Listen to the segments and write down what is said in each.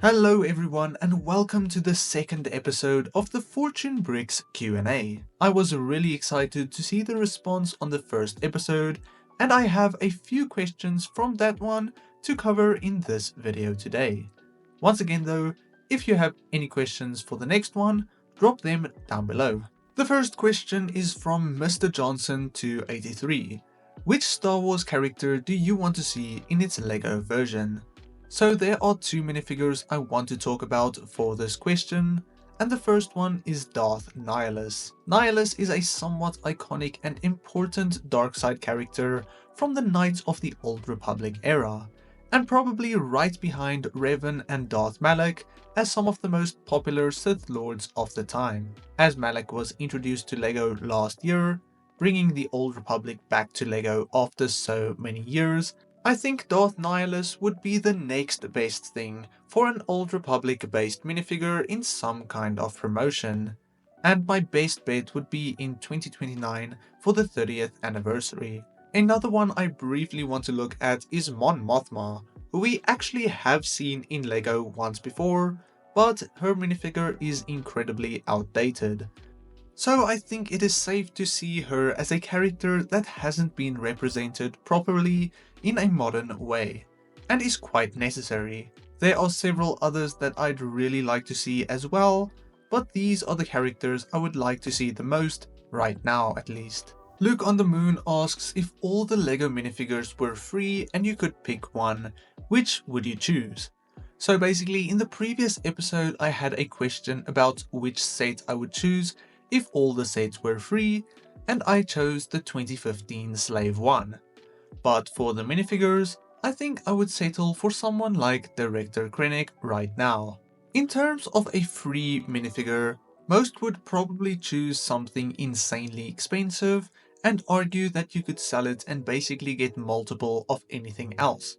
Hello everyone and welcome to the second episode of the Fortune Bricks Q&A. I was really excited to see the response on the first episode and I have a few questions from that one to cover in this video today. Once again though, if you have any questions for the next one, drop them down below. The first question is from Mr. Johnson 283. Which Star Wars character do you want to see in its Lego version? So there are two minifigures I want to talk about for this question, and the first one is Darth Nihilus. Nihilus is a somewhat iconic and important dark side character from the Knights of the Old Republic era, and probably right behind Revan and Darth Malak as some of the most popular Sith Lords of the time. As Malak was introduced to Lego last year, bringing the Old Republic back to Lego after so many years, I think Darth Nihilus would be the next best thing for an Old Republic based minifigure in some kind of promotion, and my best bet would be in 2029 for the 30th anniversary. Another one I briefly want to look at is Mon Mothma, who we actually have seen in Lego once before, but her minifigure is incredibly outdated. So I think it is safe to see her as a character that hasn't been represented properly in a modern way, and is quite necessary. There are several others that I'd really like to see as well, but these are the characters I would like to see the most, right now at least. Luke on the Moon asks, if all the Lego minifigures were free and you could pick one, which would you choose? So basically in the previous episode I had a question about which set I would choose if all the sets were free, and I chose the 2015 Slave 1. But for the minifigures, I think I would settle for someone like Director Krennic right now. In terms of a free minifigure, most would probably choose something insanely expensive and argue that you could sell it and basically get multiple of anything else.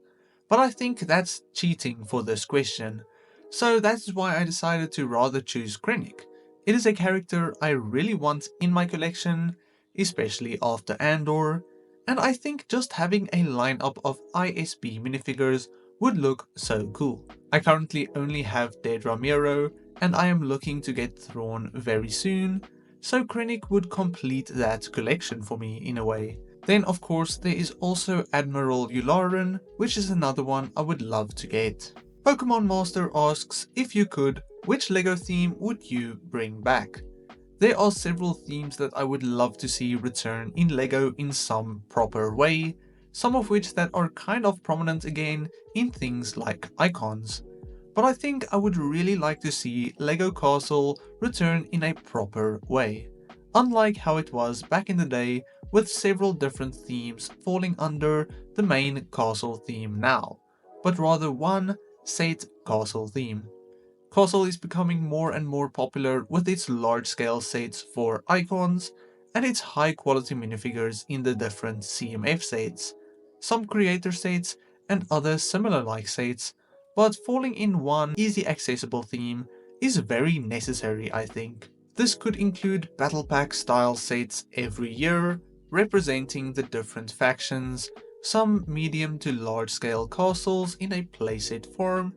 But I think that's cheating for this question, so that's why I decided to rather choose Krennic. It is a character I really want in my collection, especially after Andor, and I think just having a lineup of ISB minifigures would look so cool. I currently only have Dead Ramiro, and I am looking to get Thrawn very soon, so Krennic would complete that collection for me in a way. Then of course there is also Admiral Yularen, which is another one I would love to get. Pokemon Master asks, if you could, which Lego theme would you bring back? There are several themes that I would love to see return in Lego in some proper way, some of which that are kind of prominent again in things like icons. But I think I would really like to see Lego Castle return in a proper way, unlike how it was back in the day with several different themes falling under the main castle theme now, but rather one set castle theme. Castle is becoming more and more popular with its large-scale sets for icons and its high-quality minifigures in the different CMF sets, some creator sets and other similar-like sets, but falling in one easy accessible theme is very necessary, I think. This could include battle pack style sets every year, representing the different factions, some medium to large-scale castles in a playset form,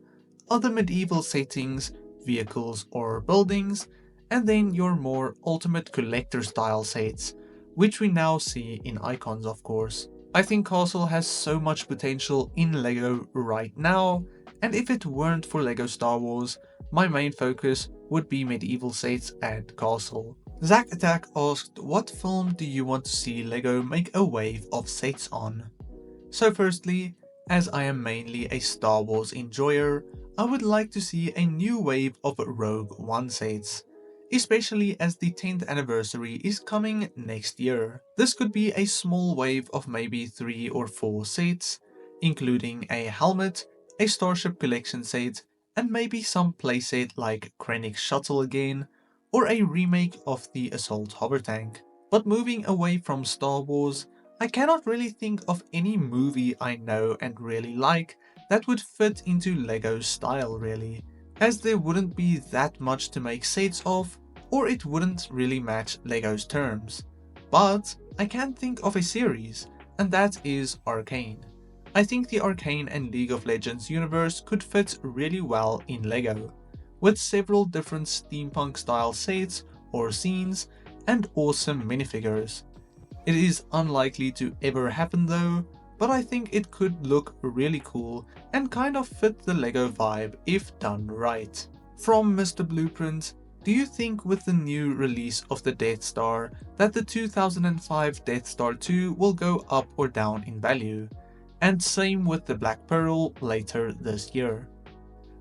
other medieval settings, vehicles or buildings, and then your more ultimate collector style sets, which we now see in icons of course. I think Castle has so much potential in Lego right now, and if it weren't for Lego Star Wars, my main focus would be medieval sets and Castle. Zack Attack asked, what film do you want to see Lego make a wave of sets on? So firstly, as I am mainly a Star Wars enjoyer, I would like to see a new wave of Rogue One sets, especially as the 10th anniversary is coming next year. This could be a small wave of maybe 3 or 4 sets, including a helmet, a Starship Collection set, and maybe some playset like Krennic's shuttle again, or a remake of the Assault Hover Tank. But moving away from Star Wars, I cannot really think of any movie I know and really like that would fit into Lego's style really, as there wouldn't be that much to make sets of, or it wouldn't really match Lego's terms. But I can think of a series, and that is Arcane. I think the Arcane and League of Legends universe could fit really well in Lego, with several different steampunk style sets or scenes and awesome minifigures. It is unlikely to ever happen though, but I think it could look really cool and kind of fit the Lego vibe if done right. From Mr. Blueprint, do you think with the new release of the Death Star that the 2005 Death Star 2 will go up or down in value? And same with the Black Pearl later this year.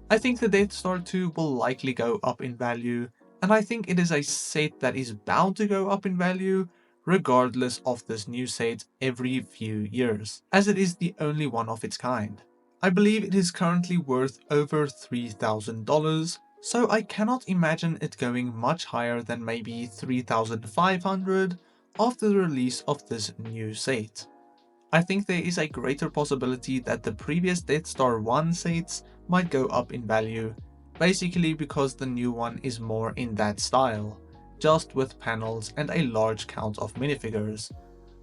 I think the Death Star 2 will likely go up in value, and I think it is a set that is bound to go up in value regardless of this new set every few years, as it is the only one of its kind. I believe it is currently worth over $3,000, so I cannot imagine it going much higher than maybe $3,500 after the release of this new set. I think there is a greater possibility that the previous Death Star 1 sets might go up in value, basically because the new one is more in that style, just with panels and a large count of minifigures,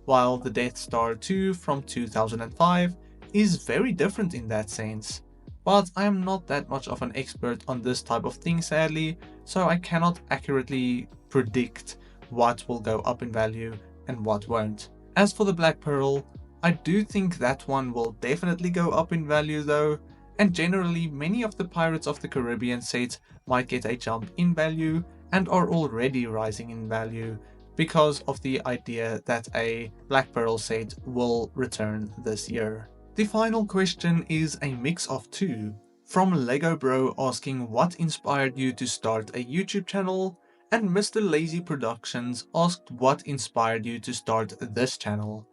while the Death Star 2 from 2005 is very different in that sense. But I am not that much of an expert on this type of thing sadly, so I cannot accurately predict what will go up in value and what won't. As for the Black Pearl, I do think that one will definitely go up in value though, and generally many of the Pirates of the Caribbean sets might get a jump in value and are already rising in value because of the idea that a Black Pearl set will return this year. The final question is a mix of two, from Lego Bro asking what inspired you to start a YouTube channel, and Mr. Lazy Productions asked what inspired you to start this channel.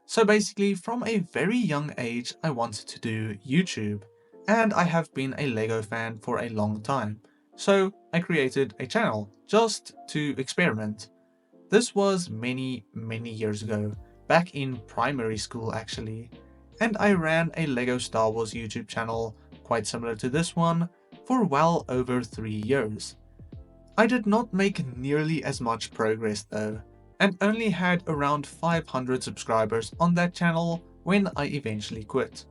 So basically, from a very young age I wanted to do YouTube, and I have been a Lego fan for a long time. So I created a channel just to experiment. This was many years ago, back in primary school actually, and I ran a Lego Star Wars YouTube channel, quite similar to this one, for well over 3 years. I did not make nearly as much progress though, and only had around 500 subscribers on that channel when I eventually quit.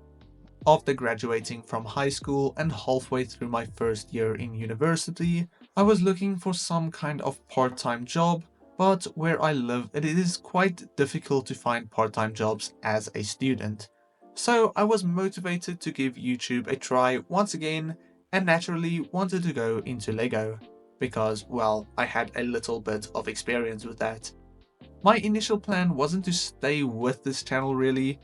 After graduating from high school and halfway through my first year in university, I was looking for some kind of part-time job, but where I live it is quite difficult to find part-time jobs as a student. So I was motivated to give YouTube a try once again and naturally wanted to go into Lego, because well, I had a little bit of experience with that. My initial plan wasn't to stay with this channel really,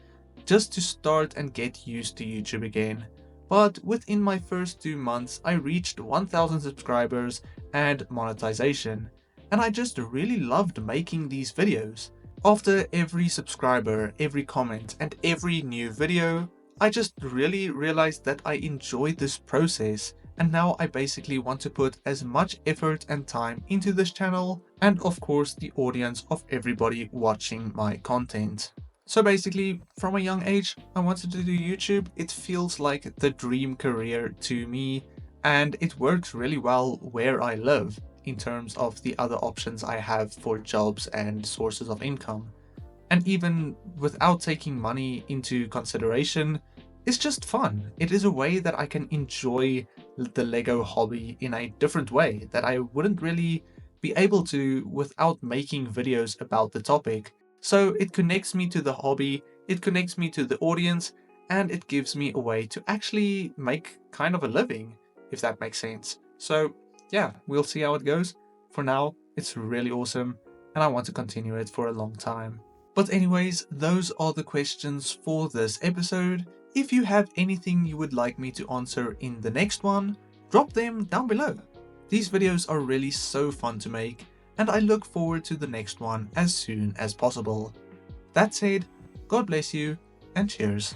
just to start and get used to YouTube again, but within my first 2 months I reached 1000 subscribers and monetization, and I just really loved making these videos. After every subscriber, every comment and every new video, I just really realized that I enjoyed this process, and now I basically want to put as much effort and time into this channel and of course the audience of everybody watching my content. So basically, from a young age, I wanted to do YouTube. It feels like the dream career to me, and it works really well where I live in terms of the other options I have for jobs and sources of income. And even without taking money into consideration, it's just fun. It is a way that I can enjoy the Lego hobby in a different way that I wouldn't really be able to without making videos about the topic. So it connects me to the hobby, it connects me to the audience, and it gives me a way to actually make kind of a living, if that makes sense. So yeah, we'll see how it goes. For now, it's really awesome, and I want to continue it for a long time. But anyways, those are the questions for this episode. If you have anything you would like me to answer in the next one, drop them down below. These videos are really so fun to make, and I look forward to the next one as soon as possible. That said, God bless you, and cheers.